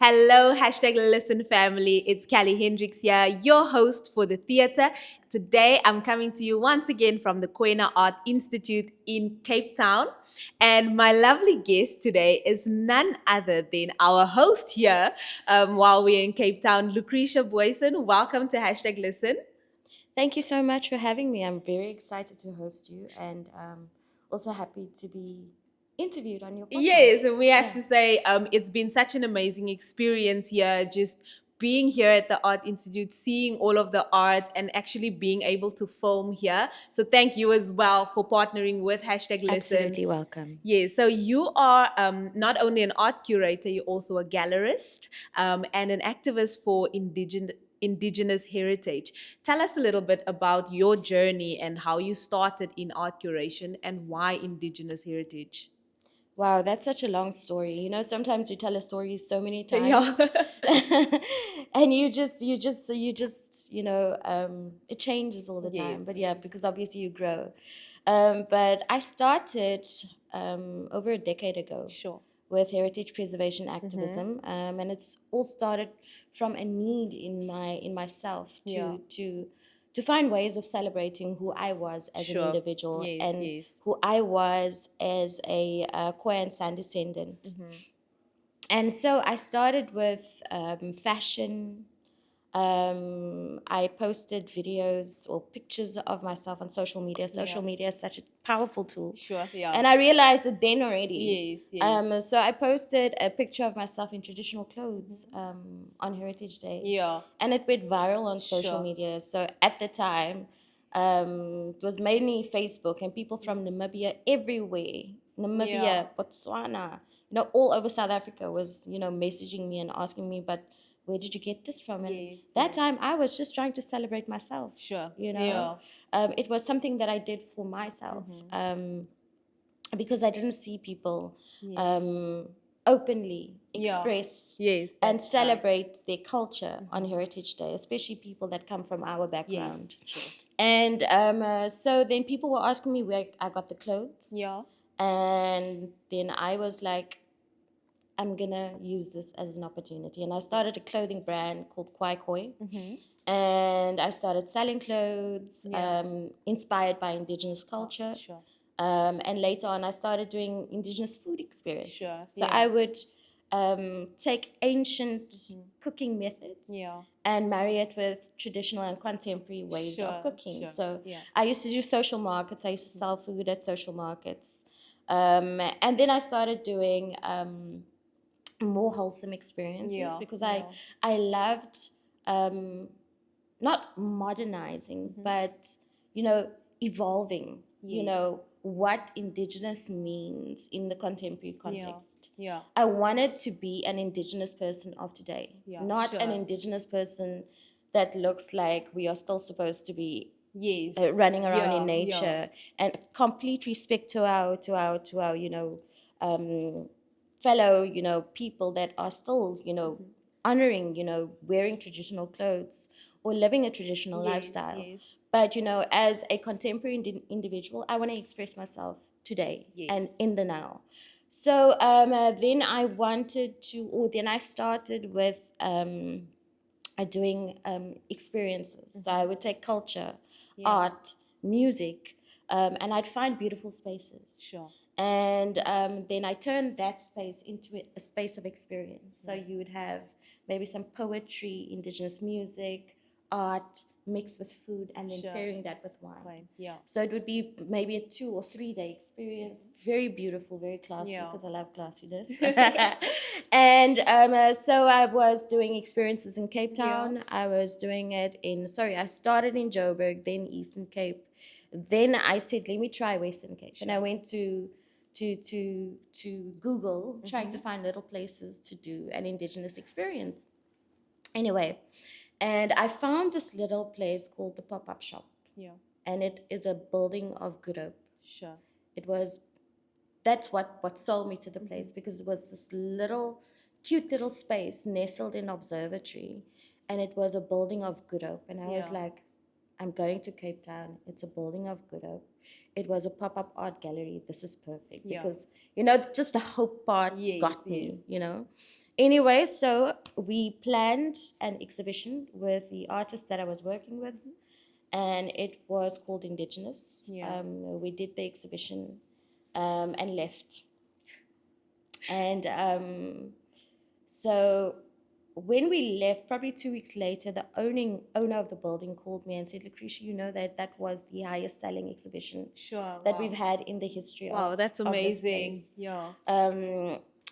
Hello, hashtag Listen Family. It's Callie Hendricks here, your host for the theatre. Today, I'm coming to you once again from the Koena Art Institute in Cape Town. And my lovely guest today is none other than our host here while we're in Cape Town, Lukretia Booysen. Welcome to hashtag Listen. Thank you so much for having me. I'm very excited to host you and also happy to be interviewed on your Yes, podcast. and we have Yeah, to say it's been such an amazing experience here, just being here at the Art Institute, seeing all of the art and actually being able to film here. So thank you as well for partnering with hashtag Listen. absolutely welcome. Yes, so you are not only an art curator, you're also a gallerist and an activist for Indigenous heritage. Tell us a little bit about your journey and how you started in art curation and why Indigenous heritage. Wow, that's such a long story. You know, sometimes you tell a story so many Yeah. times, and it changes all the time. Yes, But yeah, yes. because obviously you grow. But I started over a decade ago Sure. with heritage preservation Mm-hmm. activism, and it's all started from a need in myself Yeah. to find ways of celebrating who I was as an Sure. individual Yes, and yes. who I was as a Korean San descendant. Mm-hmm. And so I started with fashion. I posted videos or pictures of myself on social media. Yeah. Social media is such a powerful tool. Sure. Yeah. And I realized it then already. Yes, yes. So I posted a picture of myself in traditional clothes Mm-hmm. on Heritage Day. Yeah. And it went viral on social Sure. media. So at the time, it was mainly Facebook and people from Namibia everywhere. Yeah. Namibia, Botswana, all over South Africa was, messaging me and asking me, but where did you get this from? And Yes, that yes. time I was just trying to celebrate myself, Sure. you know. Yeah. It was something that I did for myself Mm-hmm. because I didn't see people Yes. um, openly Yeah. express Yes, and that's right. celebrate their culture on Mm-hmm. Heritage Day, especially people that come from our background. Yes. True. And so then people were asking me where I got the clothes. Yeah. And then I was like, I'm gonna use this as an opportunity. And I started a clothing brand called Kwai Koi. Mm-hmm. And I started selling clothes Yeah. inspired by Indigenous Oh, culture. sure. And later on, I started doing Indigenous food experiences. Sure. So Yeah. I would take ancient Mm-hmm. cooking methods Yeah. and marry it with traditional and contemporary ways of Sure. cooking. Sure. So Yeah. I used to do social markets. I used to Mm-hmm. sell food at social markets. And then I started doing more wholesome experiences Yeah. because Yeah. I loved um, not modernizing, Mm-hmm. but evolving. Yes. What indigenous means in the contemporary Yeah. context. Yeah. I wanted to be an indigenous person of today, Yeah. not an Sure. indigenous person that looks like we are still supposed to be Yes. running around in Yeah. Yeah. nature, and complete respect to our fellow people that are still Mm-hmm. honoring wearing traditional clothes or living a traditional Yes. lifestyle. Yes. But as a contemporary individual, I want to express myself today and Yes. in the now. So then I wanted to, or then I started with doing experiences. So I Mm-hmm. would take culture, Yeah. art, music, and I'd find beautiful spaces. Sure. And then I turned that space into a space of experience. So Mm-hmm. you would have maybe some poetry, indigenous music, art mixed with food, and then Sure. pairing that with wine. Fine. Yeah. So it would be maybe a 2 or 3 day experience. Very beautiful, very classy, Yeah. because I love classiness. And so I was doing experiences in Cape Yeah. Town. I was doing it I started in Joburg, then Eastern Cape. Then I said, let me try Western Cape. And I Sure. went to Google, trying to Mm-hmm. find little places to do an Indigenous experience. Anyway, and I found this little place called the Pop Up Shop, Yeah. and it is a building of good hope. Sure. It was That's what sold me to the Mm-hmm. place, because it was this little cute little space nestled in observatory, and it was a building of good hope. And I was Yeah. like, I'm going to Cape Town. It's a building of good hope. It was a pop-up art gallery. This is perfect Yeah. because just the hope part Yes. got Yes. me. Anyway, so we planned an exhibition with the artist that I was working with, and it was called Indigenous. Yeah. We did the exhibition and left. And so when we left, probably 2 weeks later, the owner of the building called me and said, Lucretia, you know that was the highest selling exhibition Sure. that we've had in the history Wow, that's of this amazing. place. Yeah.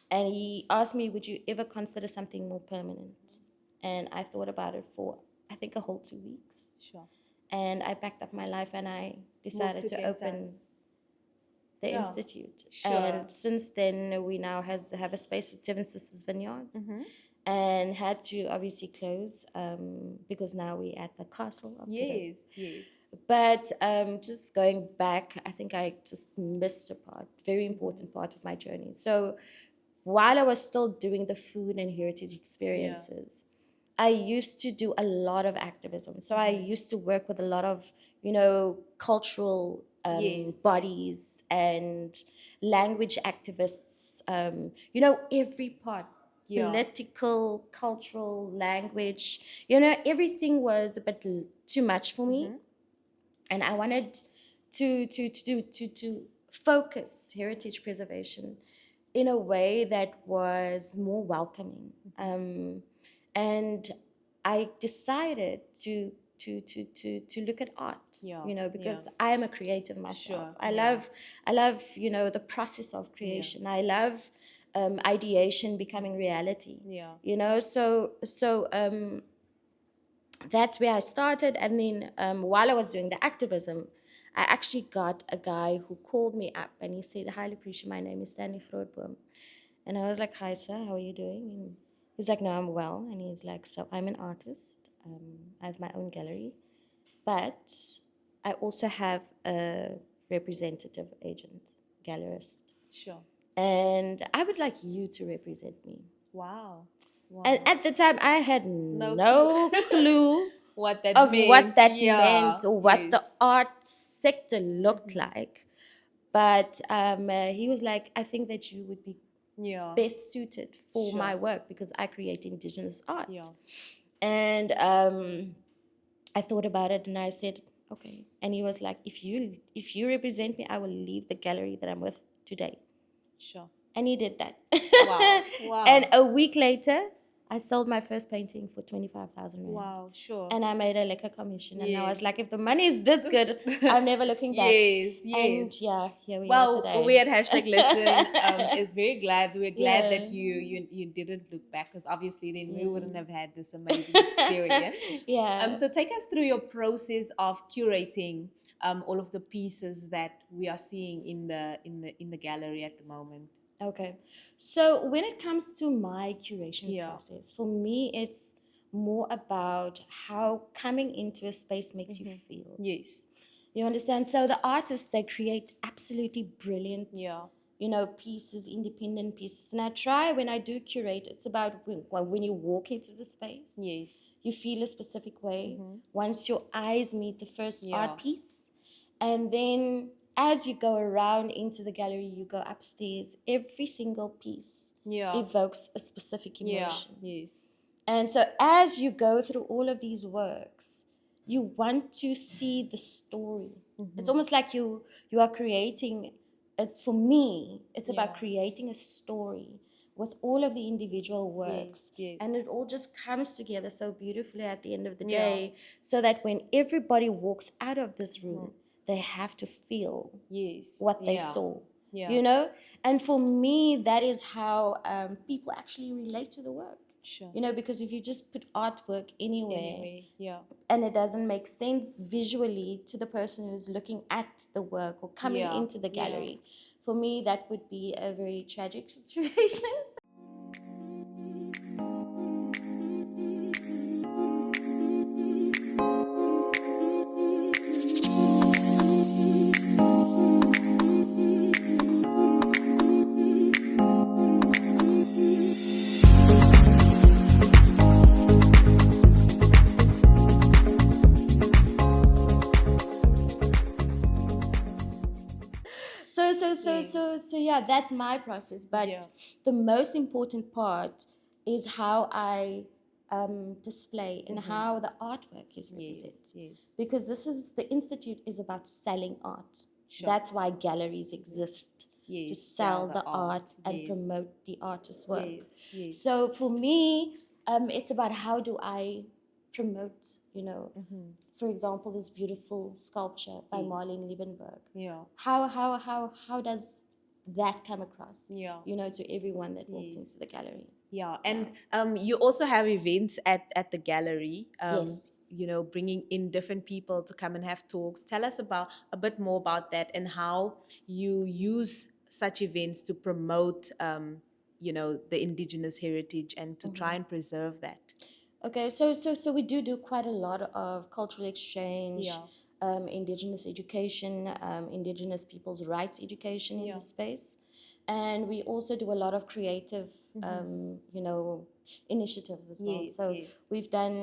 And he asked me, would you ever consider something more permanent? And I thought about it for, I think, a whole 2 weeks. Sure. And I packed up my life and I decided to open the Institute. Sure. And since then, we now have a space at Seven Sisters Vineyards, and had to obviously close because now we're at the castle of Kmed. Yes. But just going back, I think I just missed a very important part of my journey. So while I was still doing the food and heritage experiences, I used to do a lot of activism. So I used to work with a lot of, cultural bodies and language activists, every part. Political, cultural, language, everything was a bit too much for me. And I wanted to focus heritage preservation in a way that was more welcoming. And I decided to look at art, because I am a creative myself. I love the process of creation. I love ideation becoming reality. So that's where I started. And then while I was doing the activism, I actually got a guy who called me up and he said, "Hi, Lukretia, my name is Stanley Grootboom." And I was like, "Hi, sir, how are you doing?" And he's like, "No, I'm well." And he's like, "So I'm an artist. I have my own gallery, but I also have a representative agent, gallerist. Sure. And I would like you to represent me." Wow. And at the time, I had no clue what that of meant. what that meant or what the art sector looked like. But he was like, "I think that you would be best suited for my work because I create Indigenous art." And I thought about it and I said, "Okay." And he was like, if you represent me, I will leave the gallery that I'm with today." Sure. And he did that. Wow. And a week later, I sold my first painting for 25,000 rand. Wow, sure. And I made a liquor commission. And I was like, if the money is this good, I'm never looking back. Yes. And here we are today. Well, we at #Listen is very glad. We're glad that you didn't look back, because obviously then we wouldn't have had this amazing experience. So take us through your process of curating all of the pieces that we are seeing in the gallery at the moment. Okay. So when it comes to my curation process, for me, it's more about how coming into a space makes you feel. Yes. You understand? So the artists, they create absolutely brilliant, pieces, independent pieces. And I try, when I do curate, it's about when you walk into the space. Yes. You feel a specific way. Once your eyes meet the first art piece. And then as you go around into the gallery, you go upstairs, every single piece evokes a specific emotion. Yes. And so as you go through all of these works, you want to see the story. It's almost like you are creating, as for me, it's about creating a story with all of the individual works. Yes. And it all just comes together so beautifully at the end of the day, so that when everybody walks out of this room, they have to feel what they saw, And for me, that is how people actually relate to the work. Sure. Because if you just put artwork anywhere, and it doesn't make sense visually to the person who's looking at the work or coming into the gallery, for me, that would be a very tragic situation. So that's my process. But the most important part is how I display and how the artwork is represented. Yes. Because the Institute is about selling art. Sure. That's why galleries exist, to sell the art and promote the artist's work. Yes. So for me, it's about how do I promote, for example, this beautiful sculpture by Marlene Liebenberg. Yeah. How does that come across, Yeah. to everyone that walks into the gallery? Yeah, and you also have events at the gallery, Yes. bringing in different people to come and have talks. Tell us about a bit more about that and how you use such events to promote, the Indigenous heritage and to try and preserve that. Okay, so we do quite a lot of cultural exchange, Indigenous education, Indigenous people's rights education in the space. And we also do a lot of creative, initiatives as well. So we've done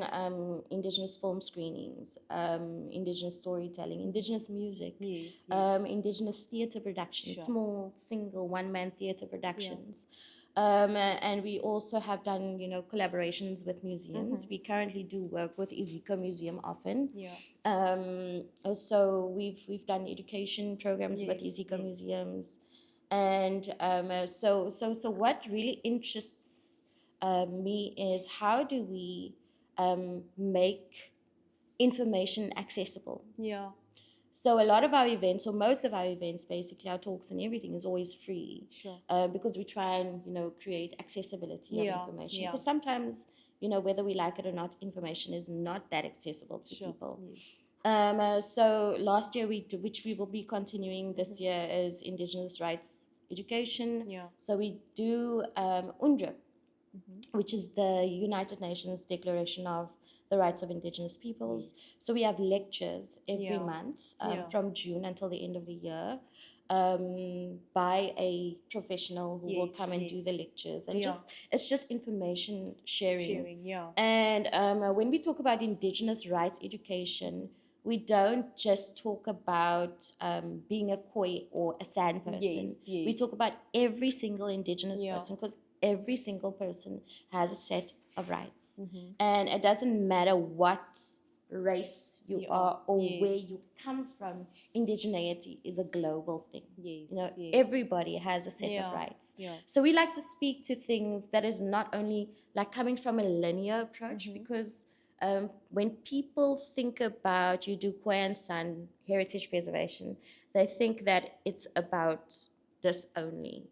Indigenous film screenings, Indigenous storytelling, Indigenous music, Indigenous theatre productions, small, single, one-man theatre productions. And we also have done, collaborations with museums. We currently do work with Iziko Museum often. Also, we've done education programs with Iziko museums. And so what really interests me is how do we make information accessible? Yeah. So a lot of our events, or most of our events, basically our talks and everything, is always free. Sure. Because we try and create accessibility of information. Because sometimes, whether we like it or not, information is not that accessible to people. So last year which we will be continuing this year, is Indigenous rights education. So we do UNDRIP, which is the United Nations Declaration of the Rights of Indigenous Peoples. So we have lectures every month from June until the end of the year, by a professional who will come and do the lectures. And it's just information sharing. And when we talk about Indigenous rights education, we don't just talk about being a Khoi or a San person. We talk about every single Indigenous person, because every single person has a set of rights. And it doesn't matter what race you are or where you come from. Indigeneity is a global thing. Everybody has a set of rights. So we like to speak to things that is not only like coming from a linear approach, because when people think about you do Khoi and San heritage preservation, they think that it's about this only.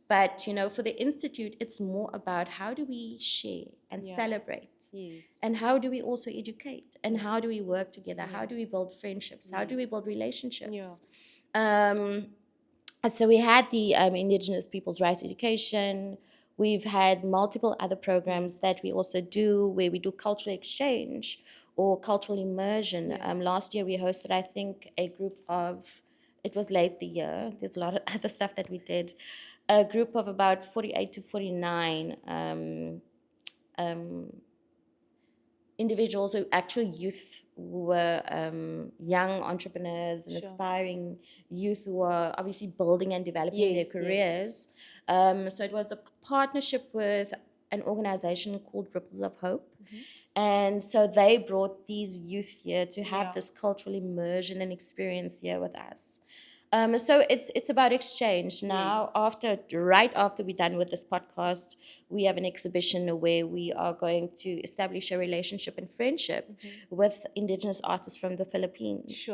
But for the Institute, it's more about how do we share and celebrate, and how do we also educate, and how do we work together, how do we build friendships, how do we build relationships. So we had the Indigenous People's Rights Education. We've had multiple other programs that we also do, where we do cultural exchange or cultural immersion. Last year we hosted, I think, a group of, it was late the year, there's a lot of other stuff that we did, a group of about 48 to 49 individuals, who actual youth, who were young entrepreneurs and aspiring youth who are obviously building and developing their careers. So it was a partnership with an organization called Ripples of Hope. And so they brought these youth here to have this cultural immersion and experience here with us. So it's about exchange. Now, right after we're done with this podcast, we have an exhibition where we are going to establish a relationship and friendship with Indigenous artists from the Philippines.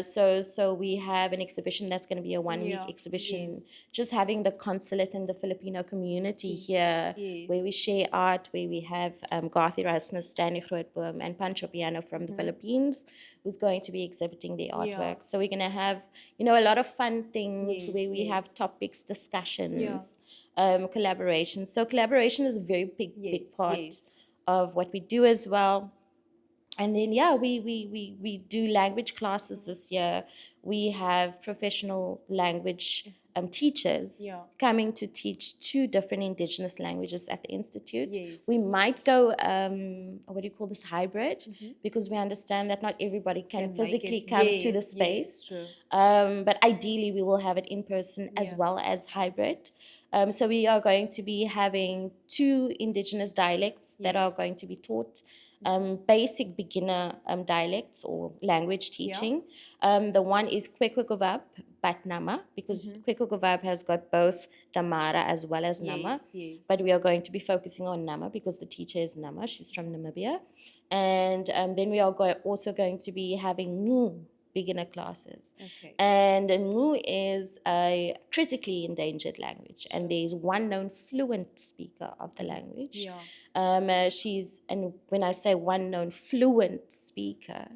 So we have an exhibition that's going to be a one-week exhibition, just having the consulate and the Filipino community here, where we share art, where we have Garth Erasmus, Stanley Grootboom, and Pancho Piano from the Philippines, who's going to be exhibiting their artwork. So we're going to have a lot of fun things where we have topics, discussions, collaboration. So collaboration is a very big part of what we do as well. And then we do language classes this year. We have professional language teachers coming to teach 2 different Indigenous languages at the Institute. We might go what do you call this, hybrid, because we understand that not everybody can physically come to the space. But ideally we will have it in person as well as hybrid. So we are going to be having 2 Indigenous dialects that are going to be taught. Basic beginner dialects or language teaching. The one is Kwekwekovab Batnama, because Kwekwekovab has got both Damara as well as Nama. But we are going to be focusing on Nama because the teacher is Nama. She's from Namibia. And then we are also going to be having Ngu beginner classes. And Ngu is a critically endangered language, and there is one known fluent speaker of the language. And when I say one known fluent speaker,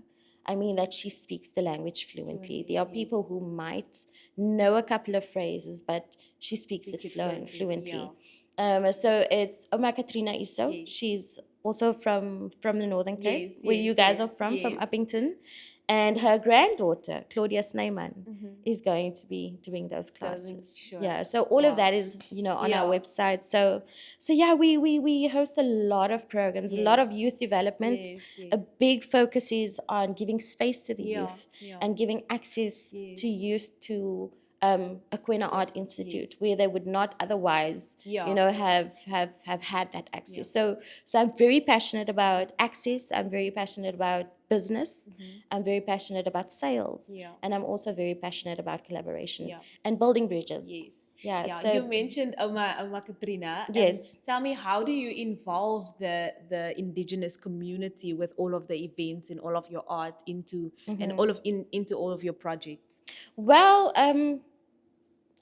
I mean that she speaks the language fluently. There are people who might know a couple of phrases, but she speaks it fluently. So it's Oma Katrina Iso. She's also from the Northern Cape, where you guys are from Uppington. And her granddaughter, Claudia Snyman, is going to be doing those classes. So all of that is, on our website. So yeah, we host a lot of programs, a lot of youth development. A big focus is on giving space to the youth and giving access to youth to a Koena Art Institute, where they would not otherwise, have had that access. So I'm very passionate about access. I'm very passionate about business. I'm very passionate about sales. And I'm also very passionate about collaboration and building bridges. So you mentioned Oma Katrina. Yes. Tell me, how do you involve the Indigenous community with all of the events and all of your art into all of your projects? Well,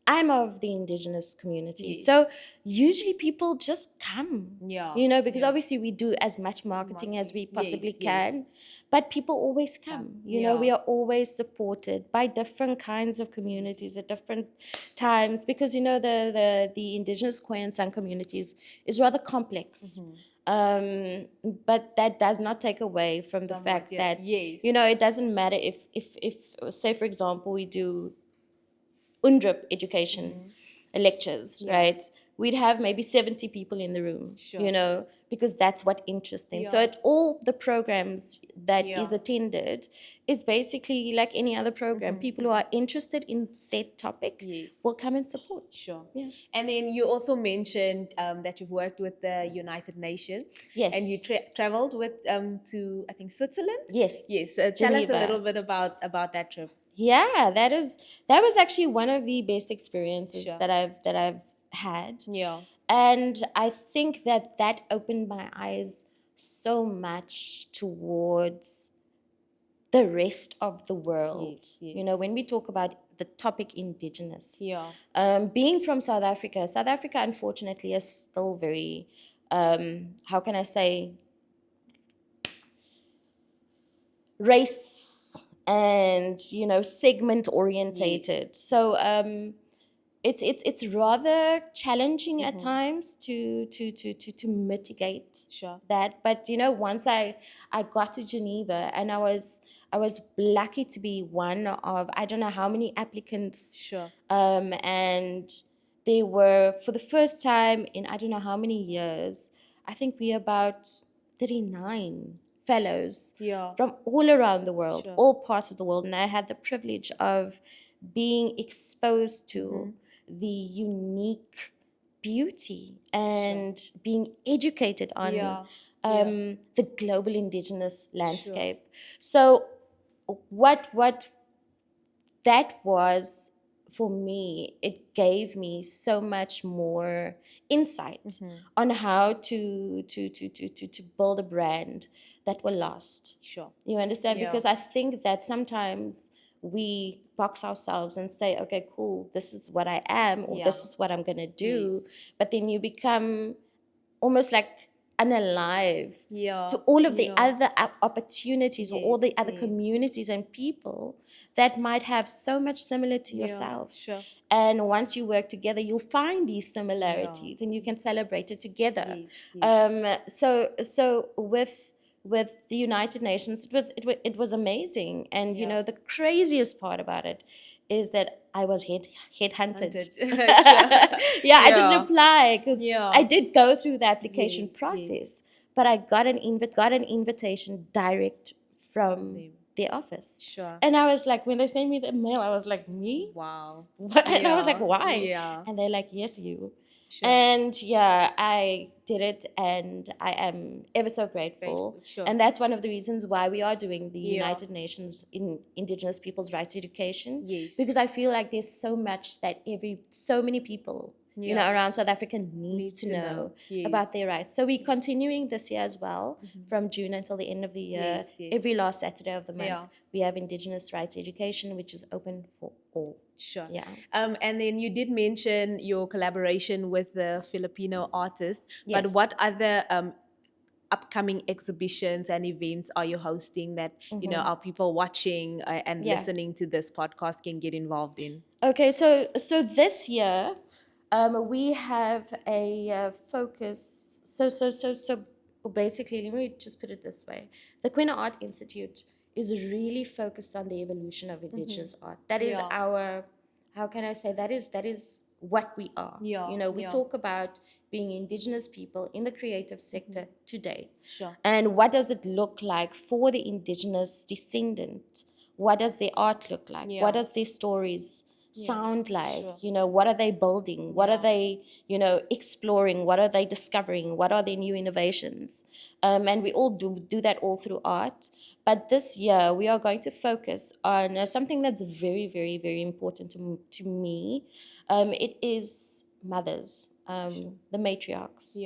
I'm of the Indigenous community. So usually people just come, because obviously we do as much marketing as we possibly can, but people always come. We are always supported by different kinds of communities at different times, because, the Indigenous Koena communities is rather complex. But that does not take away from the fact that, it doesn't matter if say, for example, we do UNDRIP education lectures, right? We'd have maybe 70 people in the room, because that's what interests them. So at all the programs that is attended is basically like any other program. People who are interested in said topic will come and support. And then you also mentioned that you've worked with the United Nations. Yes. And you traveled with to, I think, Switzerland? Yes. Tell us a little bit about that trip. Yeah, that was actually one of the best experiences that I've had. And I think that opened my eyes so much towards the rest of the world. When we talk about the topic Indigenous, being from South Africa unfortunately is still very, how can I say, race and segment orientated. So it's rather challenging at times to mitigate that. But once I got to Geneva, and I was lucky to be one of, I don't know how many applicants, and they were, for the first time in I don't know how many years, I think we're about 39 fellows from all around the world, all parts of the world. And I had the privilege of being exposed to the unique beauty and being educated on the global Indigenous landscape. So what that was for me, it gave me so much more insight on how to build a brand that will last. You understand? Because I think that sometimes we box ourselves and say, okay, cool, this is what I am, or this is what I'm going to do. But then you become almost like unalive to all of the other opportunities, or all the other communities and people that might have so much similar to yourself. And once you work together, you'll find these similarities and you can celebrate it together. So with the United Nations, it was amazing. And the craziest part about it is that I was headhunted. I didn't apply because I did go through the application process, but I got an invitation direct from their office. And I was like, when they sent me the mail, I was like, me? Wow. And I was like, why? And they're like, yes, you. Sure. And yeah, I did it, and I am ever so grateful. Sure. And that's one of the reasons why we are doing the Yeah. United Nations in Indigenous People's Rights Education. Yes. Because I feel like there's so much that so many people, you know, around South Africa needs to know about their rights. So we're continuing this year as well, from June until the end of the year. Every last Saturday of the month, we have Indigenous Rights Education, which is open for all. Sure. Yeah. And then you did mention your collaboration with the Filipino artist, but Yes. what other upcoming exhibitions and events are you hosting that you know our people watching and listening to this podcast can get involved in? Okay, so this year, we have a focus. So basically, let me just put it this way: the Koena Art Institute is really focused on the evolution of Indigenous art. That is our, how can I say, that is what we are. You know, we talk about being Indigenous people in the creative sector today. Sure. And what does it look like for the Indigenous descendant? What does their art look like? What does their stories sound like? You know, what are they building? What are they, you know, exploring? What are they discovering? What are their new innovations? And we all do that all through art. But this year we are going to focus on something that's very, very, very important to me. It is mothers, the matriarchs.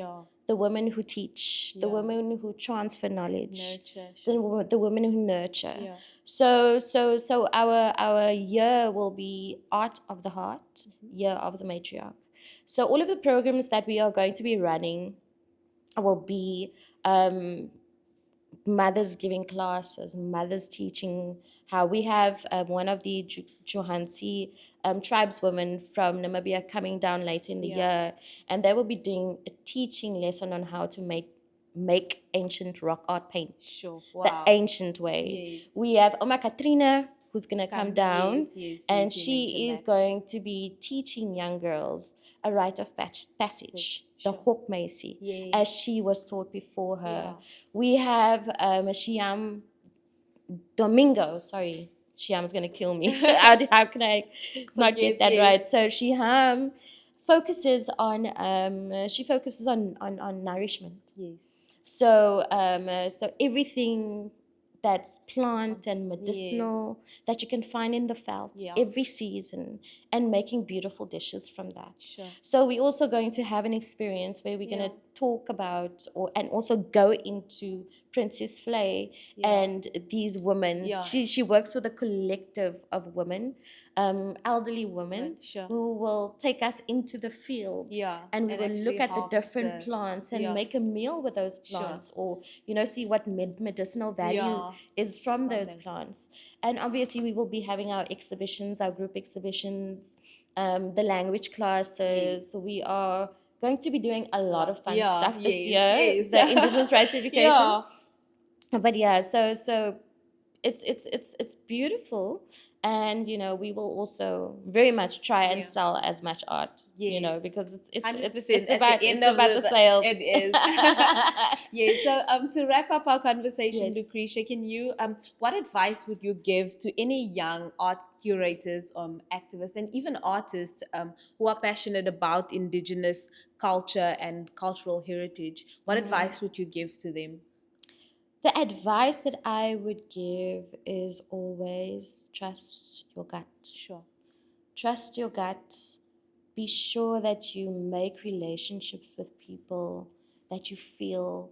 The women who teach, the women who transfer knowledge, the women who nurture. So our year will be Art of the Heart, Year of the Matriarch. So all of the programs that we are going to be running will be mothers giving classes, mothers teaching how we have one of the Johansi tribeswomen from Namibia coming down later in the year, and they will be doing a teaching lesson on how to make ancient rock art paint. Sure. Wow. The ancient way. We have Oma Katrina, who's going to come down, and she is going to be teaching young girls a rite of passage, the Hawk Macy, as she was taught before her. We have Shiam Domingo, sorry, Shiam's going to kill me. How can I not get that right? So Shiam focuses on nourishment. Yes. So so everything that's plant and medicinal that you can find in the veld every season, and making beautiful dishes from that. So we're also going to have an experience where we're going to talk about and also go into Princess Flay and these women. She works with a collective of women, elderly women, who will take us into the field, and we will look at the different plants and make a meal with those plants, or you know, see what medicinal value is from those plants. And obviously we will be having our exhibitions, our group exhibitions, the language classes. We are going to be doing a lot of fun stuff this year, the Indigenous Rights Education. But yeah, so it's beautiful, and you know, we will also very much try and sell as much art, you know, because it's about the sales. It is. So to wrap up our conversation, Lukretia, can you what advice would you give to any young art curators, activists, and even artists who are passionate about Indigenous culture and cultural heritage? What advice would you give to them? The advice that I would give is always trust your gut. Sure. Trust your gut. Be sure that you make relationships with people that you feel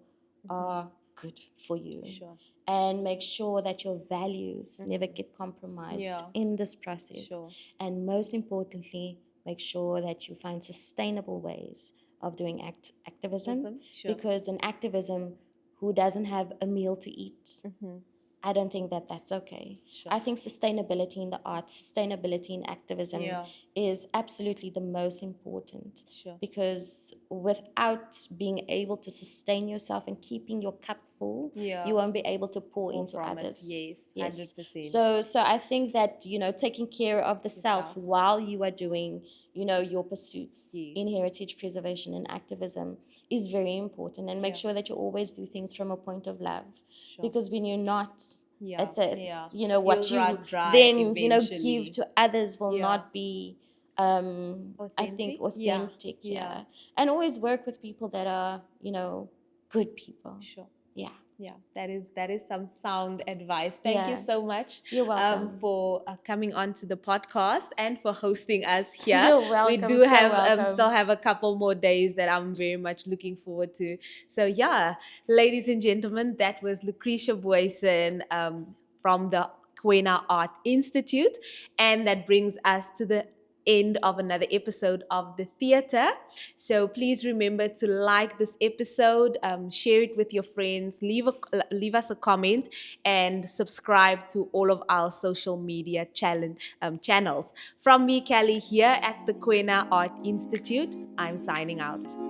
are good for you. Sure. And make sure that your values never get compromised in this process. Sure. And most importantly, make sure that you find sustainable ways of doing activism. Because in activism, who doesn't have a meal to eat? I don't think that that's okay. I think sustainability in the arts, sustainability in activism is absolutely the most important. Because without being able to sustain yourself and keeping your cup full, you won't be able to pour into others. Yes, 100%. So I think that, you know, taking care of the self while you are doing, you know, your pursuits in heritage preservation and activism is very important. And make sure that you always do things from a point of love. Because when you're not, it's you know, what you then, you know, give to others will not be I think Yeah. authentic, yeah. And always work with people that are, good people. Sure. Yeah. Yeah, that is some sound advice. Thank you Yeah. so much You're welcome. for coming on to the podcast and for hosting us here. You're We welcome. do So have welcome. still have a couple more days that I'm very much looking forward to. So yeah, ladies and gentlemen, that was Lukretia Booysen from the Koena Art Institute, and that brings us to the end of another episode of the theater. So please remember to like this episode, share it with your friends, leave us a comment, and subscribe to all of our social media channels. From me, Kelly, here at the Koena Art Institute, I'm signing out.